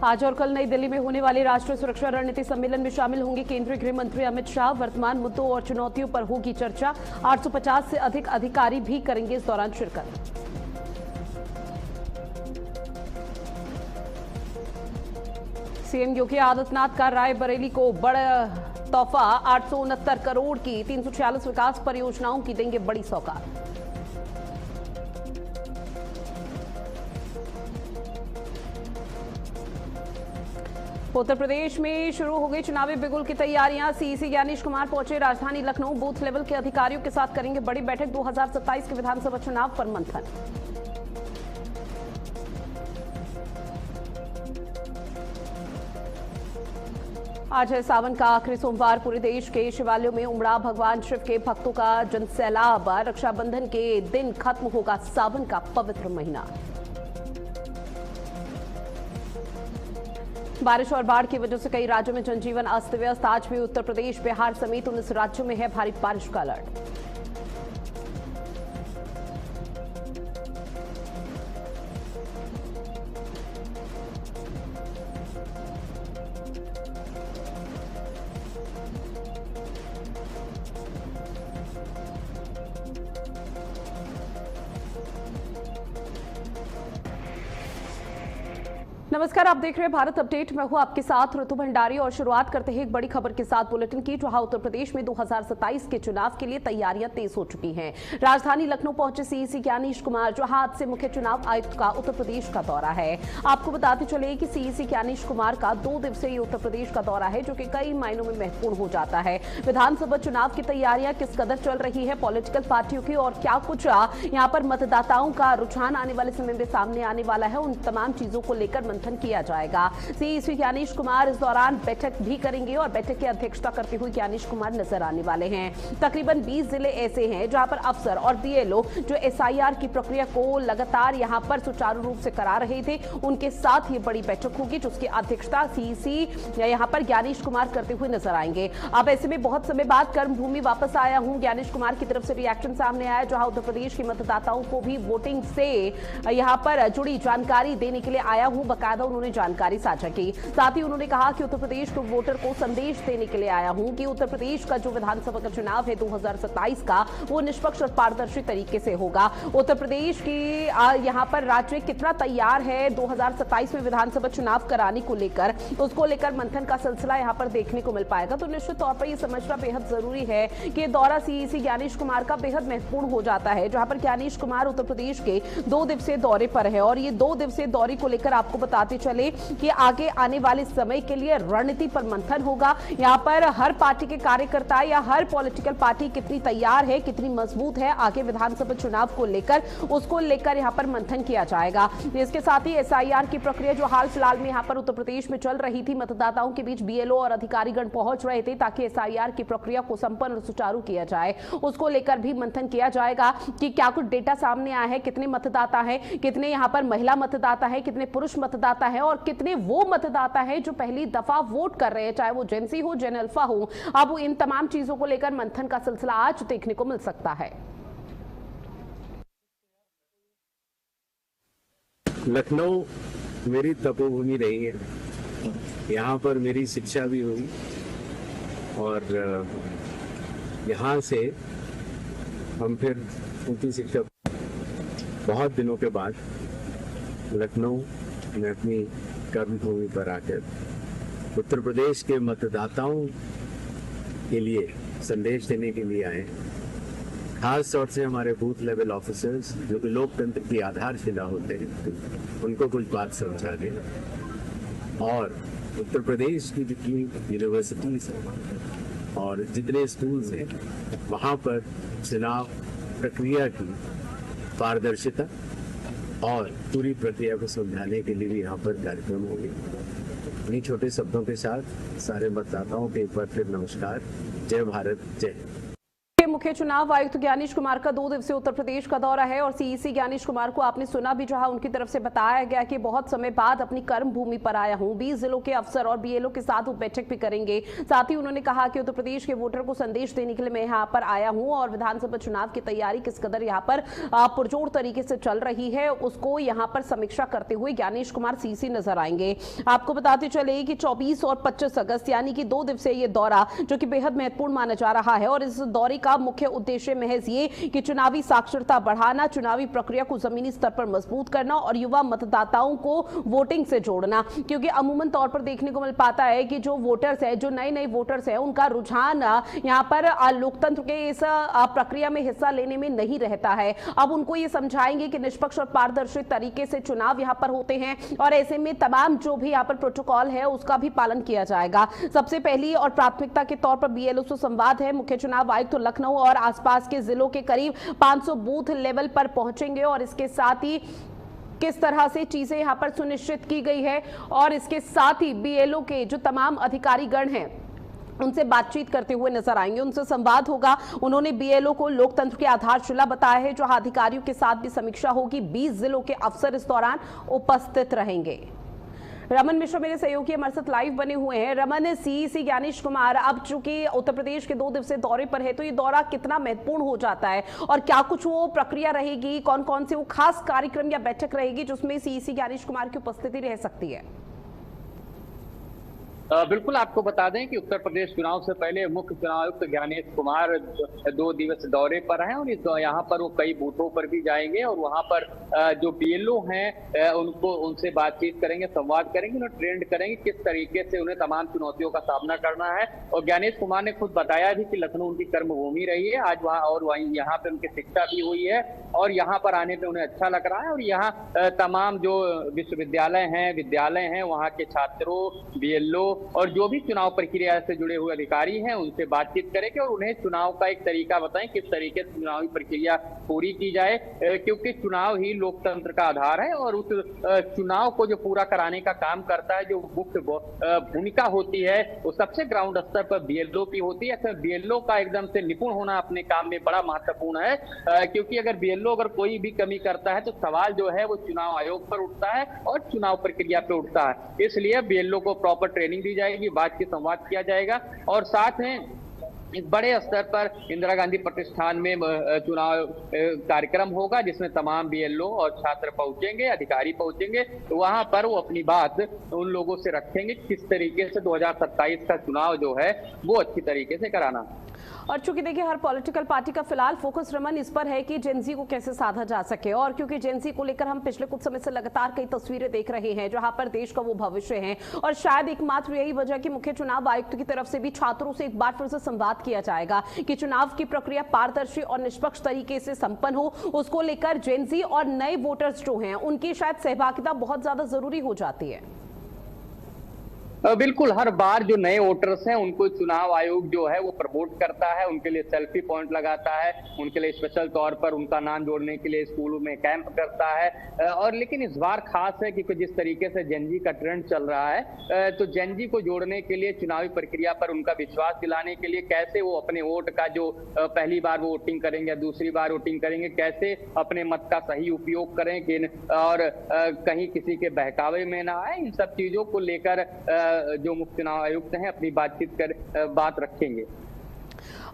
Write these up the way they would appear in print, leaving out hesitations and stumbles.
आज और कल नई दिल्ली में होने वाले राष्ट्रीय सुरक्षा रणनीति सम्मेलन में शामिल होंगे केंद्रीय गृह मंत्री अमित शाह। वर्तमान मुद्दों और चुनौतियों पर होगी चर्चा। 850 से अधिक अधिकारी भी करेंगे इस दौरान शिरकत। सीएम योगी आदित्यनाथ का रायबरेली को बड़ा तोहफा। 869 करोड़ की 346 विकास परियोजनाओं की देंगे बड़ी सौगात। उत्तर प्रदेश में शुरू हो गई चुनावी बिगुल की तैयारियां। सीईसी ज्ञानेश कुमार पहुंचे राजधानी लखनऊ। बूथ लेवल के अधिकारियों के साथ करेंगे बड़ी बैठक। 2027 के विधानसभा चुनाव पर मंथन। आज है सावन का आखिरी सोमवार। पूरे देश के शिवालयों में उमड़ा भगवान शिव के भक्तों का जनसैलाब। रक्षाबंधन के दिन खत्म होगा सावन का पवित्र महीना। बारिश और बाढ़ की वजह से कई राज्यों में जनजीवन अस्त व्यस्त। आज भी उत्तर प्रदेश, बिहार समेत 19 राज्यों में है भारी बारिश का अलर्ट। नमस्कार, आप देख रहे हैं भारत अपडेट। मैं हूं आपके साथ ऋतु भंडारी और शुरुआत करते हैं एक बड़ी खबर के साथ बुलेटिन की, जहां उत्तर प्रदेश में 2027 के चुनाव के लिए तैयारियां तेज हो चुकी हैं। राजधानी लखनऊ पहुंचे सीईसी ज्ञानेश कुमार, जहां आज से मुख्य चुनाव आयुक्त का उत्तर प्रदेश का दौरा है। आपको बताते चले कि सीईसी ज्ञानेश कुमार का 2 दिवसीय उत्तर प्रदेश का दौरा है, जो कि कई मायनों में महत्वपूर्ण हो जाता है। विधानसभा चुनाव की तैयारियां किस कदर चल रही है पॉलिटिकल पार्टियों की, और क्या कुछ यहाँ पर मतदाताओं का रुझान आने वाले समय में सामने आने वाला है, उन तमाम चीजों को लेकर मंथन किया जाएगा। सीईसी ज्ञानेश कुमार इस दौरान बैठक भी करेंगे और बैठक की अध्यक्षता करते हुए ज्ञानेश कुमार नजर आने वाले हैं। तकरीबन 20 जिले ऐसे हैं जहां पर अफसर और बीएलओ जो एसआईआर की प्रक्रिया को लगातार यहां पर सुचारू रूप से करा रहे थे, उनके साथ ये बड़ी बैठक होगी, जिसकी अध्यक्षता सीईसी यहां पर ज्ञानेश कुमार करते हुए नजर आएंगे। अब ऐसे में बहुत समय बाद कर्मभूमि वापस आया हूं, ज्ञानेश कुमार की तरफ से रिएक्शन सामने आया, जहां उत्तर प्रदेश के मतदाताओं को भी वोटिंग से यहां पर जुड़ी जानकारी देने के लिए आया हूं। बकायदा उन्होंने जानकारी साझा की। साथ ही उन्होंने कहा कि उत्तर प्रदेश के वोटर को संदेश देने के लिए आया हूं कि उत्तर प्रदेश का जो विधानसभा का चुनाव है 2027 का, वो निष्पक्ष और पारदर्शी तरीके से होगा। उत्तर प्रदेश की यहां पर राज्य कितना तैयार है 2027 में विधानसभा चुनाव कराने को लेकर, उसको लेकर मंथन का सिलसिला यहां पर देखने को मिल पाएगा। तो निश्चित तौर पर यह समझना बेहद जरूरी है कि दौरा सीईसी ज्ञानेश कुमार का बेहद महत्वपूर्ण हो जाता है, जहां पर ज्ञानेश कुमार उत्तर प्रदेश के 2 दिवसीय दौरे पर है। और ये 2 दिवसीय दौरे को लेकर आपको बताते चले कि आगे आने वाले समय के लिए रणनीति पर मंथन होगा। यहां पर हर पार्टी के कार्यकर्ता या हर पॉलिटिकल पार्टी कितनी तैयार है, कितनी मजबूत है आगे विधानसभा चुनाव को लेकर, उसको लेकर यहां पर मंथन किया जाएगा। इसके साथ ही एसआईआर की प्रक्रिया जो हाल फिलहाल में यहां पर उत्तर प्रदेश में चल रही थी, मतदाताओं के बीच बीएलओ और अधिकारीगण पहुंच रहे थे ताकि एसआईआर की प्रक्रिया को संपन्न और सुचारू किया जाए, उसको लेकर भी मंथन किया जाएगा कि क्या कुछ डेटा सामने आया है, कितने मतदाता है, कितने यहां पर महिला मतदाता है, कितने पुरुष मतदाता है, और कितने वो मतदाता है जो पहली दफा वोट कर रहे हैं, चाहे वो जेंसी हो, जेन अल्फा हो। अब इन तमाम चीजों को लेकर मंथन का सिलसिला आज देखने को मिल सकता है। लखनऊ मेरी तपोभूमि रही है, यहाँ पर मेरी शिक्षा भी हुई और यहाँ से हम फिर उनकी शिक्षा बहुत दिनों के बाद लखनऊ में अपनी कर्मभूमि पर आकर उत्तर प्रदेश के मतदाताओं के लिए संदेश देने के लिए आए। खास तौर से हमारे बूथ लेवल ऑफिसर्स जो कि लोकतंत्र की आधारशिला होते हैं, उनको कुछ बात समझा दें। और उत्तर प्रदेश की जितनी यूनिवर्सिटीज हैं और जितने स्कूल्स हैं, वहाँ पर चुनाव प्रक्रिया की पारदर्शिता और पूरी प्रक्रिया को समझाने के लिए भी यहाँ पर कार्यक्रम होंगे। इन्हीं छोटे शब्दों के साथ सारे मतदाताओं के एक बार फिर नमस्कार। जय भारत, जय। मुख्य चुनाव आयुक्त ज्ञानेश कुमार का 2 दिवसीय उत्तर प्रदेश का दौरा है और सीईसी ज्ञानेश कुमार को आपने सुना भी, जहां उनकी तरफ से बताया गया कि बहुत समय बाद अपनी कर्म भूमि पर आया हूं, 20 जिलों के अफसर और बीएलओ के साथ वो बैठक भी करेंगे। साथ ही उन्होंने कहा कि उत्तर प्रदेश के वोटर को संदेश देने के लिए मैं यहाँ पर आया हूँ और विधानसभा चुनाव की तैयारी किस कदर यहाँ पर पुरजोर तरीके से चल रही है उसको यहाँ पर समीक्षा करते हुए ज्ञानेश कुमार सीईसी नजर आएंगे। आपको बताते चले कि 24 और 25 अगस्त यानी कि 2 दिवसीय ये दौरा जो कि बेहद महत्वपूर्ण माना जा रहा है और इस दौरे का मुख्य उद्देश्य महज ये कि चुनावी साक्षरता बढ़ाना, चुनावी प्रक्रिया को जमीनी स्तर पर मजबूत करना और युवा मतदाताओं को वोटिंग से जोड़ना। क्योंकि अमूमन तौर पर देखने को मिल पाता है कि जो वोटर्स है, जो नए वोटर्स है, उनका रुझान यहाँ पर लोकतंत्र के इस प्रक्रिया में हिस्सा लेने में नहीं रहता है। अब उनको ये समझाएंगे कि निष्पक्ष और पारदर्शी तरीके से चुनाव यहाँ पर होते हैं और ऐसे में तमाम जो भी यहाँ पर प्रोटोकॉल है उसका भी पालन किया जाएगा। सबसे पहली और प्राथमिकता के तौर पर बीएलओ से संवाद है। मुख्य चुनाव आयुक्त तो लखनऊ और आसपास के जिलों के करीब 500 बूथ लेवल पर पहुंचेंगे और इसके साथ ही किस तरह से चीजें यहां पर सुनिश्चित की गई है और इसके साथ ही बीएलओ के जो तमाम अधिकारीगण हैं उनसे बातचीत करते हुए नजर आएंगे, उनसे संवाद होगा। उन्होंने बीएलओ को लोकतंत्र की आधारशिला बताया है, जो अधिकारियों के साथ भी समीक्षा होगी। 20 जिलों के अफसर इस दौरान उपस्थित रहेंगे। रमन मिश्रा मेरे सहयोगी हमारे साथ लाइव बने हुए हैं। रमन, सीईसी ज्ञानेश कुमार अब चूंकि उत्तर प्रदेश के 2 दिवसीय दौरे पर है, तो ये दौरा कितना महत्वपूर्ण हो जाता है और क्या कुछ वो प्रक्रिया रहेगी, कौन कौन से वो खास कार्यक्रम या बैठक रहेगी जिसमें सीईसी ज्ञानेश कुमार की उपस्थिति रह सकती है? बिल्कुल, आपको बता दें कि उत्तर प्रदेश चुनाव से पहले मुख्य चुनाव आयुक्त ज्ञानेश कुमार 2 दिवसीय दौरे पर हैं और यहाँ पर वो कई बूथों पर भी जाएंगे और वहाँ पर जो बीएलओ हैं उनसे बातचीत करेंगे, संवाद करेंगे, उन्हें ट्रेंड करेंगे किस तरीके से उन्हें तमाम चुनौतियों का सामना करना है। और ज्ञानेश कुमार ने खुद बताया भी कि लखनऊ उनकी कर्मभूमि रही है आज वहाँ, और वहीं यहाँ पे उनकी शिक्षा भी हुई है और यहाँ पर आने पर उन्हें अच्छा लग रहा है। और यहाँ तमाम जो विश्वविद्यालय हैं, विद्यालय हैं, वहाँ के छात्रों, बीएलओ और जो भी चुनाव प्रक्रिया से जुड़े हुए अधिकारी हैं उनसे बातचीत करेंगे और उन्हें चुनाव का एक तरीका बताएं किस तरीके से चुनावी प्रक्रिया पूरी की जाए, क्योंकि चुनाव ही लोकतंत्र का आधार है और उस चुनाव को जो पूरा कराने का काम करता है, जो मुख्य भूमिका होती है वो सबसे ग्राउंड स्तर पर बीएलओ की होती है। ऐसे बीएलओ का एकदम से निपुण होना अपने काम में बड़ा महत्वपूर्ण है, क्योंकि अगर बीएलओ अगर कोई भी कमी करता है तो सवाल जो है वो चुनाव आयोग पर उठता है और चुनाव प्रक्रिया पर उठता है। इसलिए बीएलओ को प्रॉपर ट्रेनिंग दी जाएगी, बातचीत संवाद किया जाएगा और साथ में इस बड़े स्तर पर इंदिरा गांधी प्रतिष्ठान में चुनाव कार्यक्रम होगा जिसमें तमाम बीएलओ और छात्र पहुंचेंगे, अधिकारी पहुंचेंगे, तो वहां पर वो अपनी बात उन लोगों से रखेंगे किस तरीके से 2027 का चुनाव जो है वो अच्छी तरीके से कराना। और चूंकि देखिए हर पॉलिटिकल पार्टी का फिलहाल फोकस रमन इस पर है कि जेनजी को कैसे साधा जा सके और क्योंकि जेनजी को लेकर हम पिछले कुछ समय से लगातार कई तस्वीरें देख रहे हैं जहां पर देश का वो भविष्य है और शायद एकमात्र यही वजह कि मुख्य चुनाव आयुक्त की तरफ से भी छात्रों से एक बार फिर से संवाद किया जाएगा कि चुनाव की प्रक्रिया पारदर्शी और निष्पक्ष तरीके से संपन्न हो। उसको लेकर जेनजी और नए वोटर्स जो हैं उनकी शायद सहभागिता बहुत ज्यादा जरूरी हो जाती है। बिल्कुल, हर बार जो नए वोटर्स हैं उनको चुनाव आयोग जो है वो प्रमोट करता है, उनके लिए सेल्फी पॉइंट लगाता है, उनके लिए स्पेशल तौर पर उनका नाम जोड़ने के लिए स्कूलों में कैंप करता है। और लेकिन इस बार खास है क्योंकि जिस तरीके से जेनजी का ट्रेंड चल रहा है, तो जेनजी को जोड़ने के लिए चुनावी प्रक्रिया पर उनका विश्वास दिलाने के लिए कैसे वो अपने वोट का जो पहली बार वो वोटिंग करेंगे, दूसरी बार वोटिंग करेंगे, कैसे अपने मत का सही उपयोग करें और कहीं किसी के बहकावे में ना आए, इन सब चीजों को लेकर जो मुख्य चुनाव आयुक्त हैं अपनी बात रखेंगे।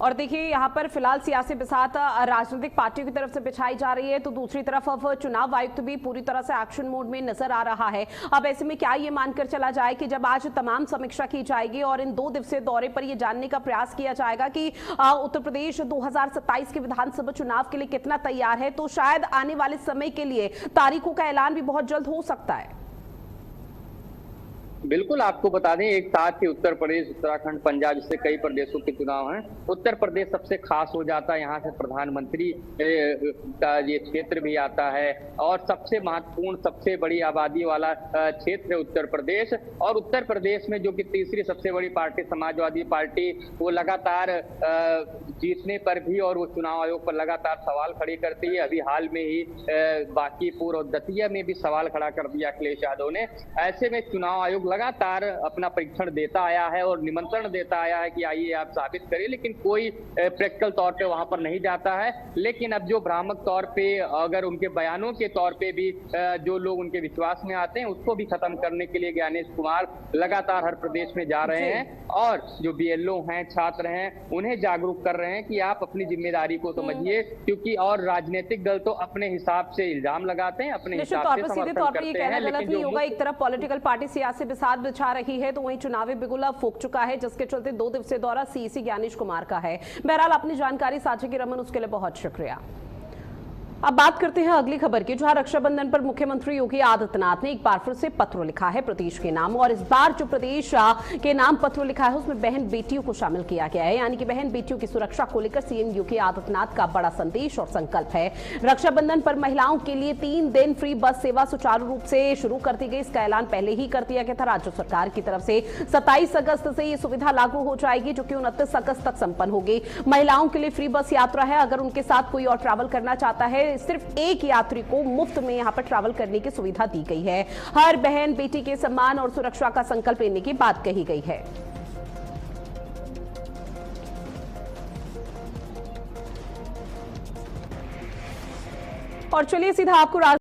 और देखिए यहाँ पर फिलहाल सियासी बिसात राजनीतिक पार्टियों की तरफ से बिछाई जा रही है, तो दूसरी तरफ अब चुनाव आयुक्त भी पूरी तरह से एक्शन मोड में नजर आ रहा है। अब ऐसे में क्या ये मानकर चला जाए कि जब आज तमाम समीक्षा की जाएगी और इन 2 दिवसीय दौरे पर ये जानने का प्रयास किया जाएगा कि उत्तर प्रदेश 2027 के विधानसभा चुनाव के लिए कितना तैयार है, तो शायद आने वाले समय के लिए तारीखों का ऐलान भी बहुत जल्द हो सकता है। बिल्कुल, आपको बता दें एक साथ ही उत्तर प्रदेश, उत्तराखंड, पंजाब जैसे कई प्रदेशों के चुनाव हैं। उत्तर प्रदेश सबसे खास हो जाता है, यहाँ से प्रधानमंत्री का ये क्षेत्र भी आता है और सबसे महत्वपूर्ण, सबसे बड़ी आबादी वाला क्षेत्र है उत्तर प्रदेश। और उत्तर प्रदेश में जो कि तीसरी सबसे बड़ी पार्टी समाजवादी पार्टी, वो लगातार जीतने पर भी और वो चुनाव आयोग पर लगातार सवाल खड़े करती है। अभी हाल में ही बांकीपुर और दतिया में भी सवाल खड़ा कर दिया अखिलेश यादव ने। ऐसे में चुनाव आयोग लगातार अपना परीक्षण देता आया है और निमंत्रण देता आया है कि आइए आप साबित करिए, लेकिन कोई प्रैक्टिकल तौर पे वहां पर नहीं जाता है। लेकिन अब जो भ्रामक तौर पे अगर उनके बयानों के तौर पे भी जो लोग उनके विश्वास में आते हैं उसको भी खत्म करने के लिए ज्ञानेश कुमार लगातार हर प्रदेश में जा रहे हैं और जो बीएलओ हैं, छात्र हैं, उन्हें जागरूक कर रहे हैं कि आप अपनी जिम्मेदारी को समझिए, क्योंकि और राजनीतिक दल तो अपने हिसाब से इल्जाम लगाते हैं, अपने हिसाब से समर्थन करते हैं। गलत नहीं होगा, एक तरफ पॉलिटिकल पार्टी सियासी बिसात बिछा रही है तो वहीं चुनावी बिगुल अब फूंक चुका है, जिसके चलते 2 दिवसीय दौरा सीईसी ज्ञानेश कुमार का है। बहरहाल अपनी जानकारी साझा की रमन, उसके लिए बहुत शुक्रिया। अब बात करते हैं अगली खबर की, जहां रक्षाबंधन पर मुख्यमंत्री योगी आदित्यनाथ ने एक बार फिर से पत्र लिखा है प्रदेश के नाम, और इस बार जो प्रदेश के नाम पत्र लिखा है उसमें बहन बेटियों को शामिल किया गया है, यानी कि बहन बेटियों की सुरक्षा को लेकर सीएम योगी आदित्यनाथ का बड़ा संदेश और संकल्प है। रक्षाबंधन पर महिलाओं के लिए 3 दिन फ्री बस सेवा सुचारू रूप से शुरू कर दी गई। इसका ऐलान पहले ही कर दिया गया था राज्य सरकार की तरफ से। 27 अगस्त से ये सुविधा लागू हो जाएगी, जो कि 29 अगस्त तक संपन्न होगी। महिलाओं के लिए फ्री बस यात्रा है, अगर उनके साथ कोई और ट्रैवल करना चाहता है सिर्फ एक यात्री को मुफ्त में यहां पर ट्रैवल करने की सुविधा दी गई है। हर बहन बेटी के सम्मान और सुरक्षा का संकल्प लेने की बात कही गई है। और चलिए सीधा आपको